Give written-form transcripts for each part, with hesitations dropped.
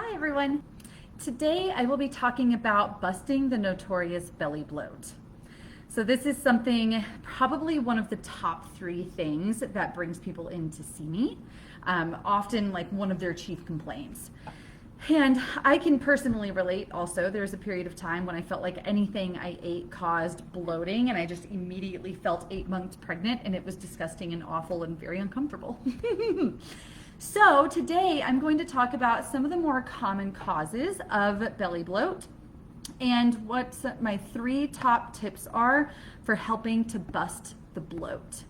Hi everyone. Today I will be talking about busting the notorious belly bloat. So this is something, probably one of the top 3 things that brings people in to see me, often like one of their chief complaints. And I can personally relate also. There's a period of time when I felt like anything I ate caused bloating, and I just immediately felt 8 months pregnant, and it was disgusting and awful and very uncomfortable. So today I'm going to talk about some of the more common causes of belly bloat and what my 3 top tips are for helping to bust the bloat.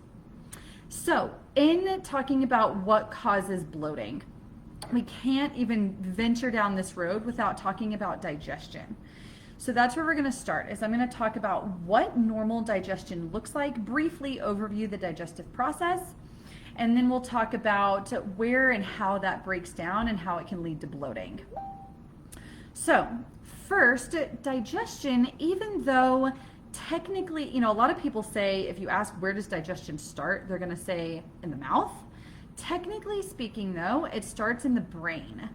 So in talking about what causes bloating, we can't even venture down this road without talking about digestion. So that's where we're going to start. Is I'm going to talk about what normal digestion looks like, briefly overview the digestive process, and then we'll talk about where and how that breaks down and how it can lead to bloating. So first, digestion, even though technically, a lot of people say, if you ask where does digestion start, they're going to say in the mouth. Technically speaking though, it starts in the brain.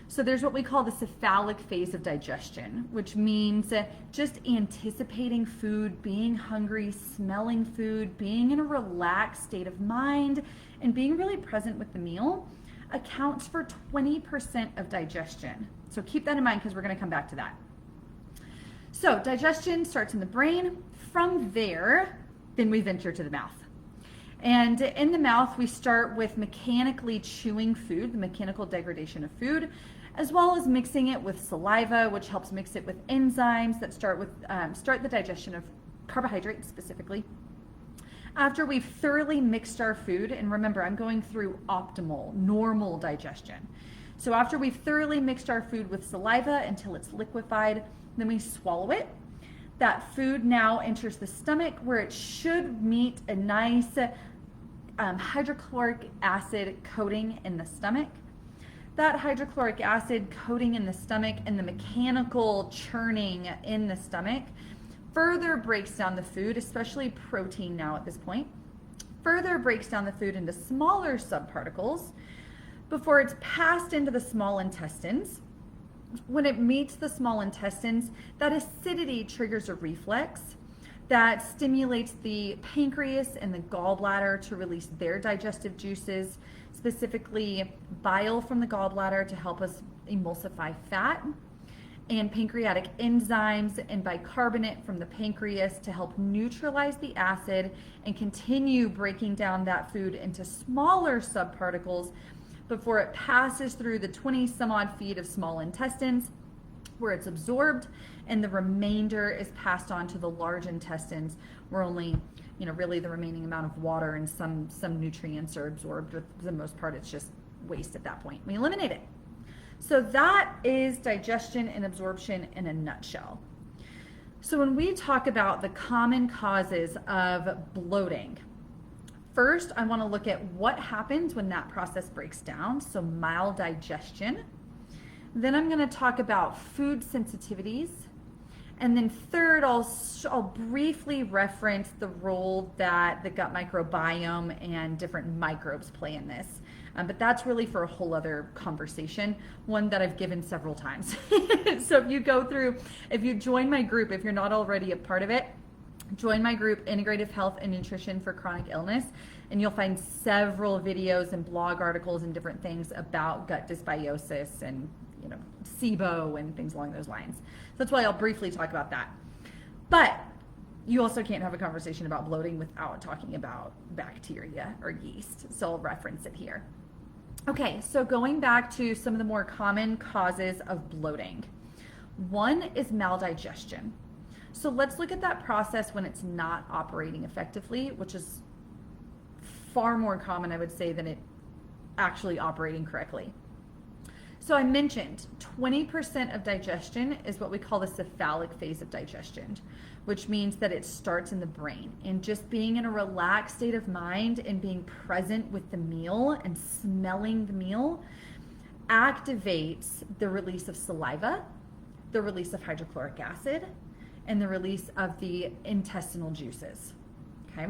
So there's what we call the cephalic phase of digestion, which means just anticipating food, being hungry, smelling food, being in a relaxed state of mind, and being really present with the meal accounts for 20% of digestion. So keep that in mind because we're going to come back to that. So digestion starts in the brain. From there, then we venture to the mouth. And in the mouth, we start with mechanically chewing food, the mechanical degradation of food, as well as mixing it with saliva, which helps mix it with enzymes that start the digestion of carbohydrates specifically. After we've thoroughly mixed our food, and remember, I'm going through optimal, normal digestion. So after we've thoroughly mixed our food with saliva until it's liquefied, then we swallow it. That food now enters the stomach where it should meet a nice hydrochloric acid coating in the stomach. That hydrochloric acid coating in the stomach and the mechanical churning in the stomach further breaks down the food, especially protein now at this point, further breaks down the food into smaller subparticles before it's passed into the small intestines. When it meets the small intestines, that acidity triggers a reflex that stimulates the pancreas and the gallbladder to release their digestive juices, specifically bile from the gallbladder to help us emulsify fat, and pancreatic enzymes and bicarbonate from the pancreas to help neutralize the acid and continue breaking down that food into smaller subparticles before it passes through the 20 some odd feet of small intestines, where it's absorbed, and the remainder is passed on to the large intestines, where only, really the remaining amount of water and some nutrients are absorbed. For the most part, it's just waste at that point. We eliminate it. So that is digestion and absorption in a nutshell. So when we talk about the common causes of bloating, first, I want to look at what happens when that process breaks down, so maldigestion. Then I'm going to talk about food sensitivities. And then third, I'll briefly reference the role that the gut microbiome and different microbes play in this. But that's really for a whole other conversation, one that I've given several times. So if you join my group, if you're not already a part of it, join my group, Integrative Health and Nutrition for Chronic Illness, and you'll find several videos and blog articles and different things about gut dysbiosis and SIBO and things along those lines. So that's why I'll briefly talk about that. But you also can't have a conversation about bloating without talking about bacteria or yeast, so I'll reference it here. Okay, so going back to some of the more common causes of bloating. One is maldigestion. So let's look at that process when it's not operating effectively, which is far more common, I would say, than it actually operating correctly. So I mentioned 20% of digestion is what we call the cephalic phase of digestion, which means that it starts in the brain. And just being in a relaxed state of mind and being present with the meal and smelling the meal activates the release of saliva, the release of hydrochloric acid, and the release of the intestinal juices. Okay?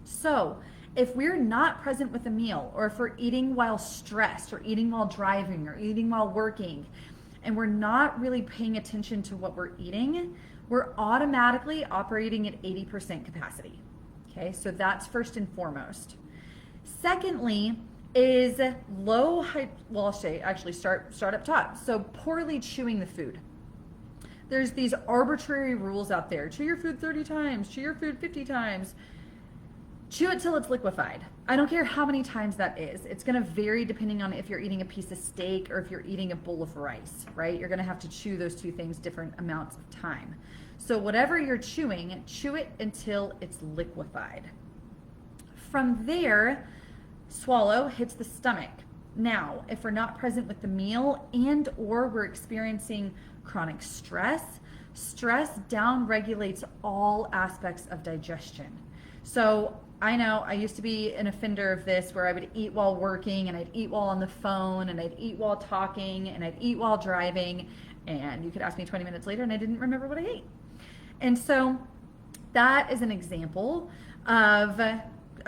So If we're not present with a meal, or if we're eating while stressed, or eating while driving, or eating while working, and we're not really paying attention to what we're eating, we're automatically operating at 80% capacity. Okay, so that's first and foremost. Secondly, is low, well, I'll say, actually start up top. So poorly chewing the food. There's these arbitrary rules out there. Chew your food 30 times, chew your food 50 times. Chew it till it's liquefied. I don't care how many times that is. It's gonna vary depending on if you're eating a piece of steak or if you're eating a bowl of rice, right? You're gonna have to chew those two things different amounts of time. So whatever you're chewing, chew it until it's liquefied. From there, swallow hits the stomach. Now, if we're not present with the meal and or we're experiencing chronic stress, stress down regulates all aspects of digestion. So I know I used to be an offender of this, where I would eat while working, and I'd eat while on the phone, and I'd eat while talking, and I'd eat while driving, and you could ask me 20 minutes later and I didn't remember what I ate. And so that is an example of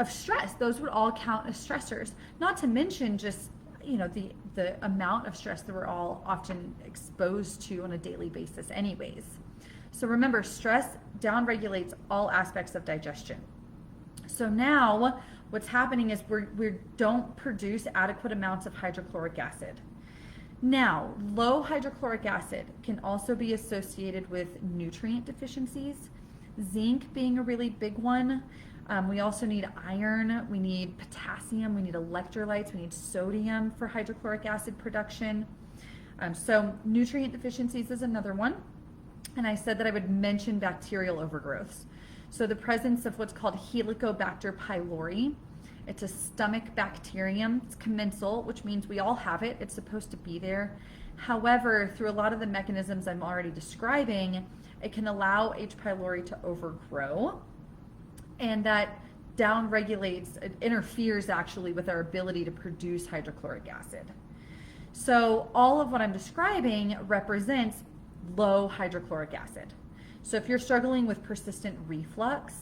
stress. Those would all count as stressors, not to mention just, you know, the amount of stress that we're all often exposed to on a daily basis anyways. So remember, stress downregulates all aspects of digestion. So now what's happening is we don't produce adequate amounts of hydrochloric acid. Now, low hydrochloric acid can also be associated with nutrient deficiencies, zinc being a really big one. We also need iron, we need potassium, we need electrolytes, we need sodium for hydrochloric acid production. So nutrient deficiencies is another one. And I said that I would mention bacterial overgrowths. So the presence of what's called Helicobacter pylori. It's a stomach bacterium. It's commensal, which means we all have it. It's supposed to be there. However, through a lot of the mechanisms I'm already describing, it can allow H. pylori to overgrow, and that downregulates, it interferes actually with our ability to produce hydrochloric acid. So all of what I'm describing represents low hydrochloric acid. So if you're struggling with persistent reflux,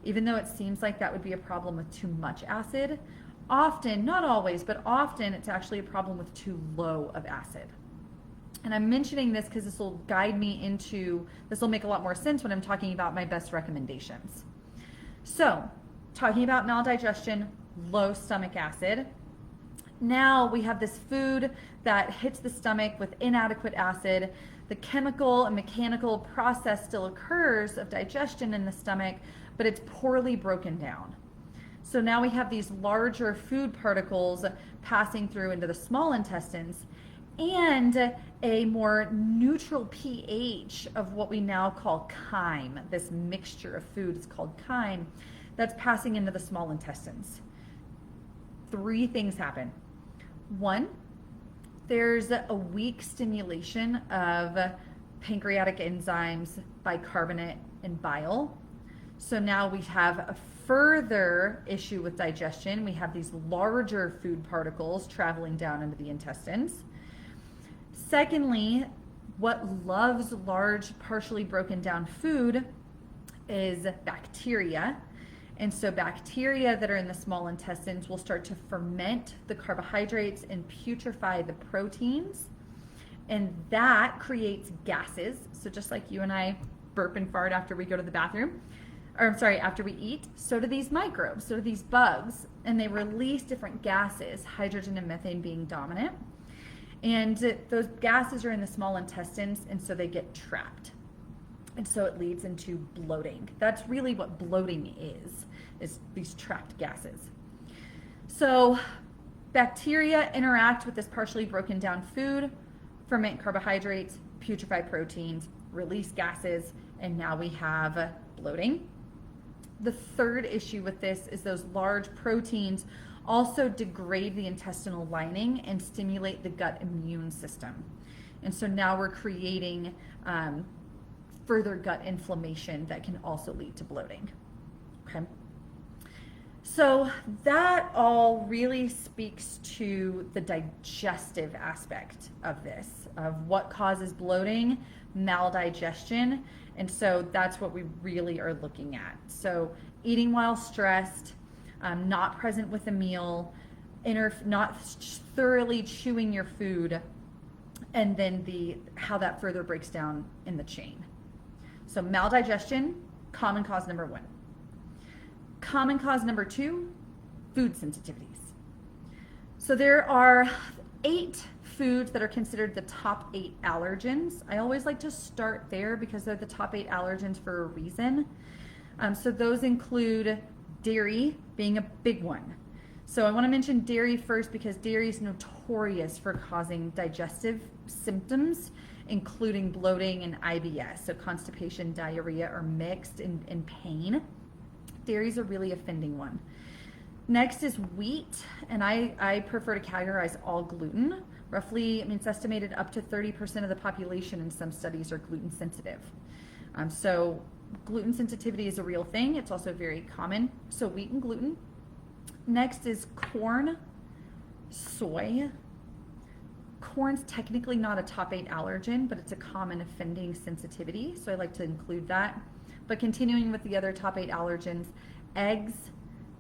even though it seems like that would be a problem with too much acid, often, not always, but often it's actually a problem with too low of acid. And I'm mentioning this because this will guide me into, this will make a lot more sense when I'm talking about my best recommendations. So, talking about maldigestion, low stomach acid. Now we have this food that hits the stomach with inadequate acid. The chemical and mechanical process still occurs of digestion in the stomach, but it's poorly broken down. So now we have these larger food particles passing through into the small intestines, and a more neutral pH of what we now call chyme. This mixture of food is called chyme that's passing into the small intestines. Three things happen. One, there's a weak stimulation of pancreatic enzymes, bicarbonate, and bile. So now we have a further issue with digestion. We have these larger food particles traveling down into the intestines. Secondly, what loves large, partially broken down food is bacteria. And so bacteria that are in the small intestines will start to ferment the carbohydrates and putrefy the proteins. And that creates gases. So just like you and I burp and fart after we go to the bathroom, or I'm sorry, after we eat, so do these microbes, so do these bugs, and they release different gases, hydrogen and methane being dominant. And those gases are in the small intestines, and so they get trapped. And so it leads into bloating. That's really what bloating is these trapped gases. So bacteria interact with this partially broken down food, ferment carbohydrates, putrefy proteins, release gases, and now we have bloating. The third issue with this is those large proteins also degrade the intestinal lining and stimulate the gut immune system. And so now we're creating further gut inflammation that can also lead to bloating. Okay. So that all really speaks to the digestive aspect of this, of what causes bloating, maldigestion, and so that's what we really are looking at. So eating while stressed, not present with a meal, not thoroughly chewing your food, and then how that further breaks down in the chain. So maldigestion, common cause number 1. Common cause number 2, food sensitivities. So there are 8 foods that are considered the top 8 allergens. I always like to start there because they're the top 8 allergens for a reason. So those include dairy being a big one. So I want to mention dairy first because dairy is notorious for causing digestive symptoms, including bloating and IBS, so constipation, diarrhea, or mixed in pain. Dairy is a really offending one. Next is wheat, and I prefer to categorize all gluten. Roughly, it's estimated up to 30% of the population in some studies are gluten sensitive. So gluten sensitivity is a real thing. It's also very common. So wheat and gluten. Next is corn, soy. Corn's technically not a top 8 allergen, but it's a common offending sensitivity, so I like to include that. But continuing with the other top 8 allergens, eggs,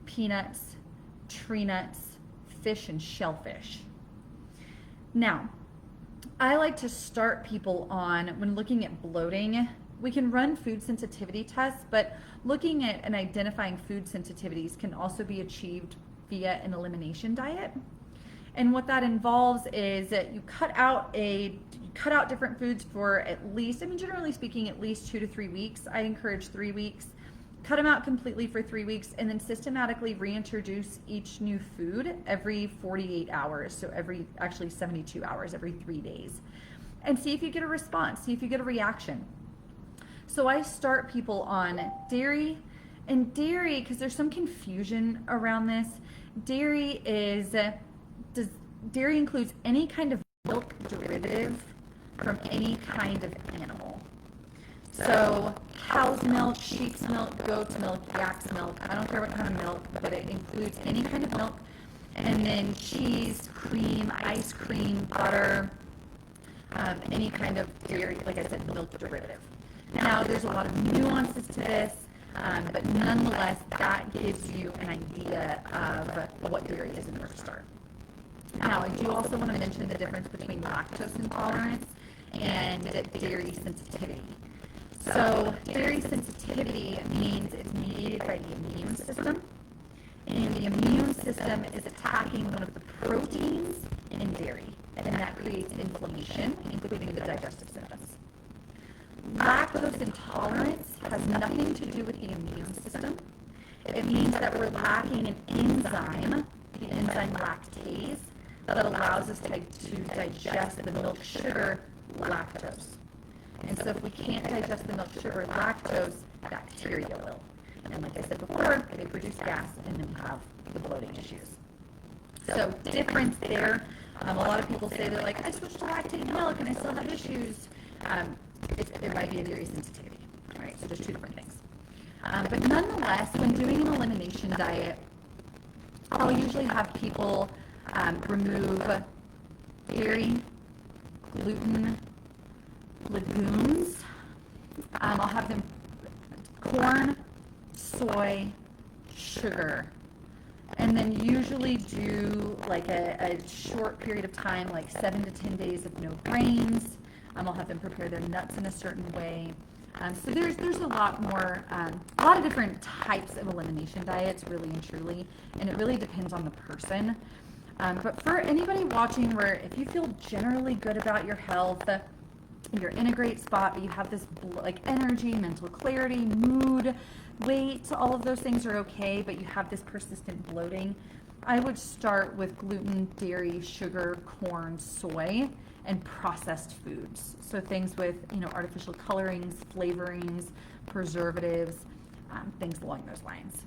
peanuts, tree nuts, fish, and shellfish. Now, I like to start people on, when looking at bloating, we can run food sensitivity tests, but looking at and identifying food sensitivities can also be achieved via an elimination diet. And what that involves is that you cut out different foods for at least, generally speaking, at least 2 to 3 weeks. I encourage 3 weeks. Cut them out completely for 3 weeks, and then systematically reintroduce each new food every 48 hours. So actually 72 hours, every 3 days. And see if you get a response, see if you get a reaction. So I start people on dairy, and dairy, because there's some confusion around this, dairy includes any kind of milk derivative from any kind of animal. So cow's milk, sheep's milk, goat's milk, yak's milk, I don't care what kind of milk, but it includes any kind of milk. And then cheese, cream, ice cream, butter, any kind of dairy, like I said, milk derivative. Now, there's a lot of nuances to this, but nonetheless, that gives you an idea of what dairy is in the first start. Now, I do also want to mention the difference between lactose intolerance and dairy sensitivity. So, dairy sensitivity means it's mediated by the immune system, and the immune system is attacking one of the proteins in dairy, and that creates inflammation, including the digestive symptoms. Lactose intolerance has nothing to do with the immune system. It means that we're lacking an enzyme, the enzyme lactase, that allows us to digest the milk sugar lactose. And so if we can't digest the milk sugar lactose, bacteria will. And like I said before, they produce gas, and then we have the bloating issues. So difference there. A lot of people say they're like, I switched to lactating milk and I still have issues. It might be a dairy sensitivity, right? So there's 2 different things. But nonetheless, when doing an elimination diet, I'll usually have people remove dairy, gluten, legumes. I'll have them corn, soy, sugar, and then usually do like a short period of time, like 7 to 10 days of no grains. I'll have them prepare their nuts in a certain way. So there's a lot more, a lot of different types of elimination diets, really and truly, and it really depends on the person. But for anybody watching, where if you feel generally good about your health, you're in a great spot, but you have this like energy, mental clarity, mood, weight, all of those things are okay, but you have this persistent bloating, I would start with gluten, dairy, sugar, corn, soy, and processed foods. So things with, artificial colorings, flavorings, preservatives, things along those lines.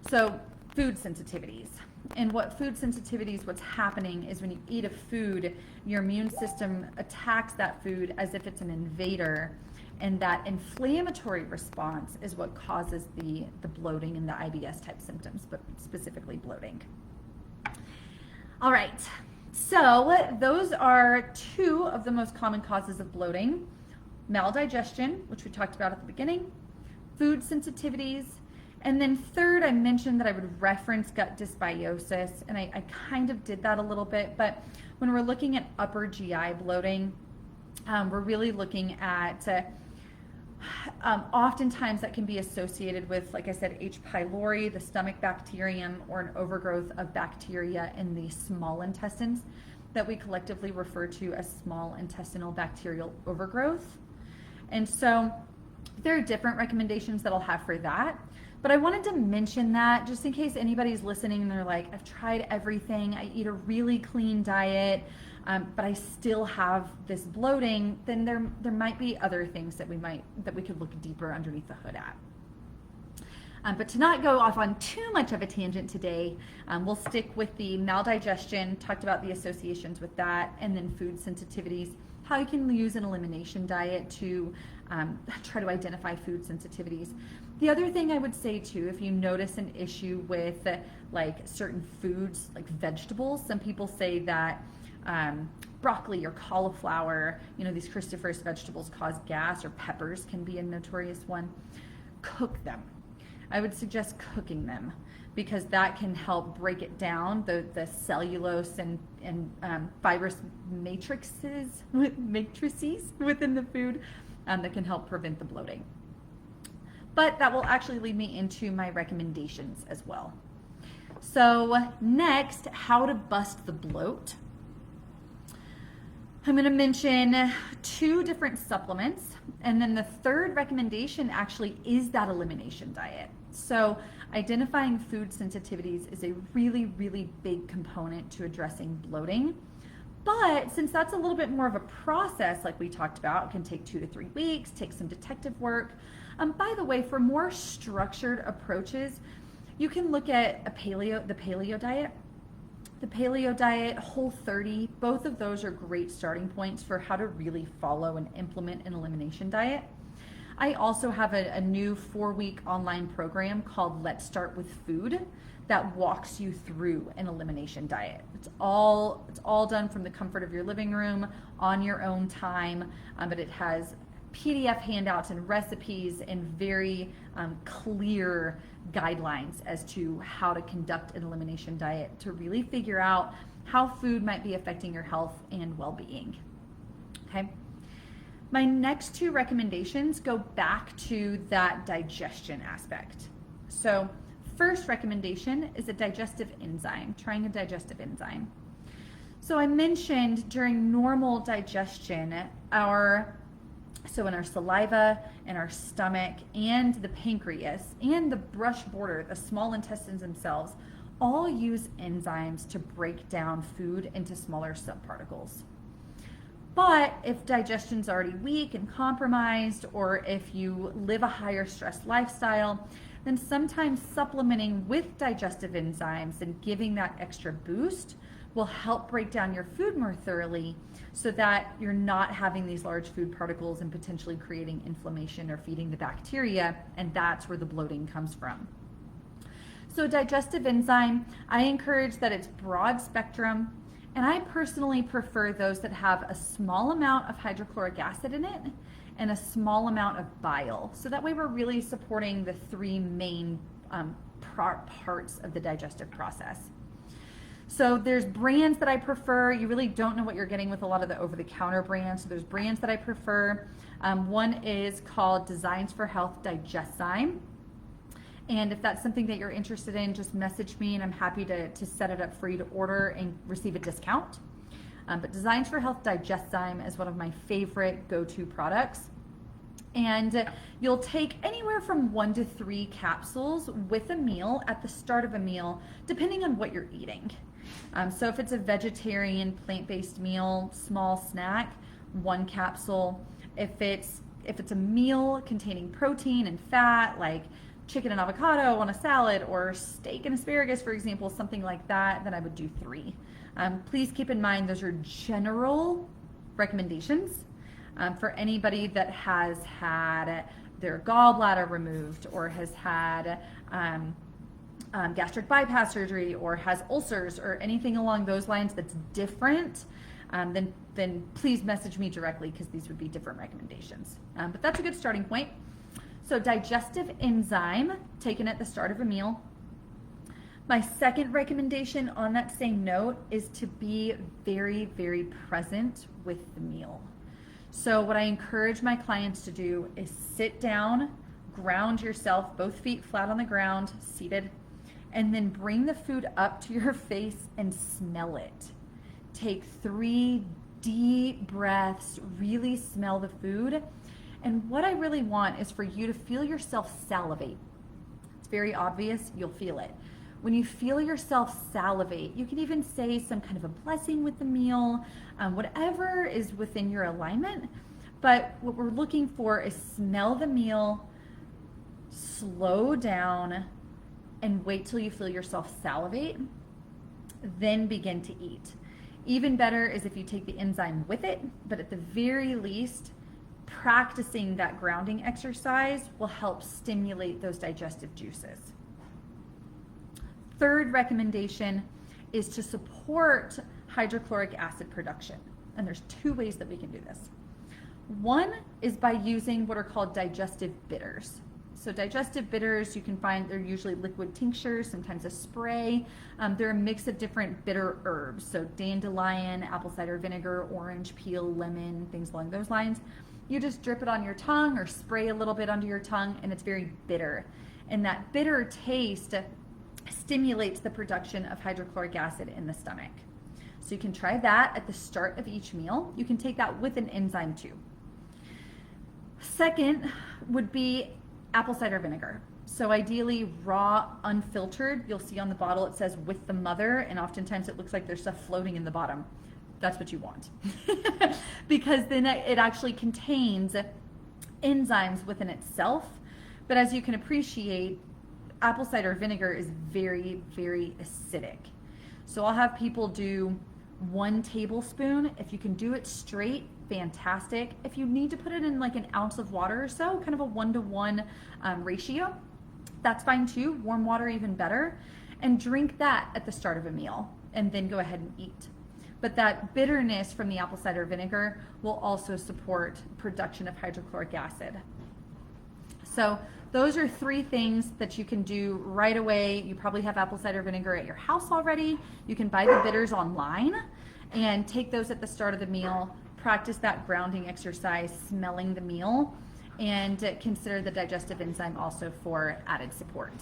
So food sensitivities. And what food sensitivities, what's happening is when you eat a food, your immune system attacks that food as if it's an invader, and that inflammatory response is what causes the bloating and the IBS type symptoms, but specifically bloating. All right, so those are 2 of the most common causes of bloating: maldigestion, which we talked about at the beginning, food sensitivities, And then third, I mentioned that I would reference gut dysbiosis, and I kind of did that a little bit, but when we're looking at upper GI bloating, we're really looking at oftentimes that can be associated with, like I said, H. pylori, the stomach bacterium, or an overgrowth of bacteria in the small intestines that we collectively refer to as small intestinal bacterial overgrowth. And so there are different recommendations that I'll have for that. But I wanted to mention that just in case anybody's listening and they're like, I've tried everything, I eat a really clean diet, but I still have this bloating, then there might be other things that we could look deeper underneath the hood at. But to not go off on too much of a tangent today, we'll stick with the maldigestion, talked about the associations with that, and then food sensitivities, how you can use an elimination diet to try to identify food sensitivities. The other thing I would say too, if you notice an issue with like certain foods, like vegetables, some people say that broccoli or cauliflower, these cruciferous vegetables cause gas, or peppers can be a notorious one. Cook them. I would suggest cooking them because that can help break it down, the cellulose and fibrous matrices within the food that can help prevent the bloating. But that will actually lead me into my recommendations as well. So next, how to bust the bloat. I'm going to mention 2 different supplements, and then the third recommendation actually is that elimination diet. So identifying food sensitivities is a really, really big component to addressing bloating. But since that's a little bit more of a process, like we talked about, it can take 2 to 3 weeks, take some detective work. By the way, for more structured approaches, you can look at the paleo diet. The paleo diet, Whole30, both of those are great starting points for how to really follow and implement an elimination diet. I also have a new 4-week online program called Let's Start with Food that walks you through an elimination diet. It's all done from the comfort of your living room on your own time, but it has PDF handouts and recipes and very clear guidelines as to how to conduct an elimination diet to really figure out how food might be affecting your health and well-being. Okay. My next 2 recommendations go back to that digestion aspect. So first recommendation is a digestive enzyme, trying a digestive enzyme. So I mentioned during normal digestion, in our saliva and our stomach and the pancreas and the brush border, the small intestines themselves, all use enzymes to break down food into smaller subparticles. But if digestion's already weak and compromised, or if you live a higher stress lifestyle, then sometimes supplementing with digestive enzymes and giving that extra boost will help break down your food more thoroughly so that you're not having these large food particles and potentially creating inflammation or feeding the bacteria, and that's where the bloating comes from. So digestive enzyme, I encourage that it's broad spectrum, and I personally prefer those that have a small amount of hydrochloric acid in it and a small amount of bile. So that way we're really supporting the 3 main parts of the digestive process. So there's brands that I prefer. You really don't know what you're getting with a lot of the over-the-counter brands. So there's brands that I prefer. One is called Designs for Health Digeszyme. And if that's something that you're interested in, just message me and I'm happy to set it up for you to order and receive a discount. But Designs for Health Digeszyme is one of my favorite go-to products. And you'll take anywhere from 1 to 3 capsules with a meal at the start of a meal, depending on what you're eating. So if it's a vegetarian, plant-based meal, small snack, 1 capsule. If it's a meal containing protein and fat, like chicken and avocado on a salad, or steak and asparagus, for example, something like that, then I would do 3. Please keep in mind those are general recommendations for anybody that has had their gallbladder removed or has had gastric bypass surgery or has ulcers or anything along those lines that's different, then please message me directly because these would be different recommendations. But that's a good starting point. So digestive enzyme taken at the start of a meal. My second recommendation on that same note is to be very, very present with the meal. So what I encourage my clients to do is sit down, ground yourself, both feet flat on the ground, seated, and then bring the food up to your face and smell it. Take 3 deep breaths, really smell the food. And what I really want is for you to feel yourself salivate. It's very obvious, you'll feel it. When you feel yourself salivate, you can even say some kind of a blessing with the meal, whatever is within your alignment. But what we're looking for is smell the meal, slow down, and wait till you feel yourself salivate, then begin to eat. Even better is if you take the enzyme with it, but at the very least, practicing that grounding exercise will help stimulate those digestive juices. Third recommendation is to support hydrochloric acid production. And there's 2 ways that we can do this. One is by using what are called digestive bitters. So digestive bitters, you can find they're usually liquid tinctures, sometimes a spray. They're a mix of different bitter herbs. So dandelion, apple cider vinegar, orange peel, lemon, things along those lines. You just drip it on your tongue or spray a little bit under your tongue, and it's very bitter. And that bitter taste stimulates the production of hydrochloric acid in the stomach. So you can try that at the start of each meal. You can take that with an enzyme too. Second would be apple cider vinegar. So ideally raw, unfiltered. You'll see on the bottle it says with the mother, and oftentimes it looks like there's stuff floating in the bottom. That's what you want. Because then it actually contains enzymes within itself. But as you can appreciate, apple cider vinegar is very, very acidic. So I'll have people do 1 tablespoon. If you can do it straight, fantastic. If you need to put it in like an ounce of water or so, kind of a 1-to-1 ratio, that's fine too. Warm water even better. And drink that at the start of a meal and then go ahead and eat. But that bitterness from the apple cider vinegar will also support production of hydrochloric acid. So those are 3 things that you can do right away. You probably have apple cider vinegar at your house already. You can buy the bitters online and take those at the start of the meal. Practice that grounding exercise, smelling the meal, and consider the digestive enzyme also for added support.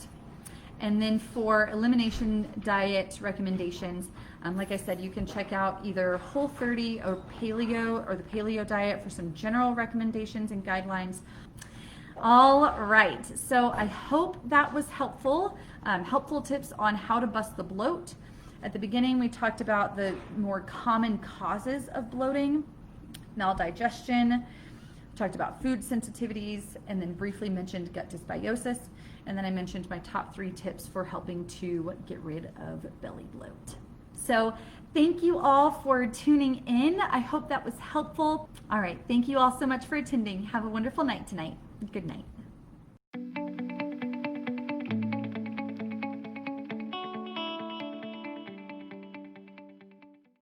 And then for elimination diet recommendations, like I said, you can check out either Whole30 or Paleo or the Paleo diet for some general recommendations and guidelines. All right, so I hope that was helpful. Helpful tips on how to bust the bloat. At the beginning, we talked about the more common causes of bloating, maldigestion, talked about food sensitivities, and then briefly mentioned gut dysbiosis. And then I mentioned my top 3 tips for helping to get rid of belly bloat. So thank you all for tuning in. I hope that was helpful. All right, thank you all so much for attending. Have a wonderful night tonight. Good night.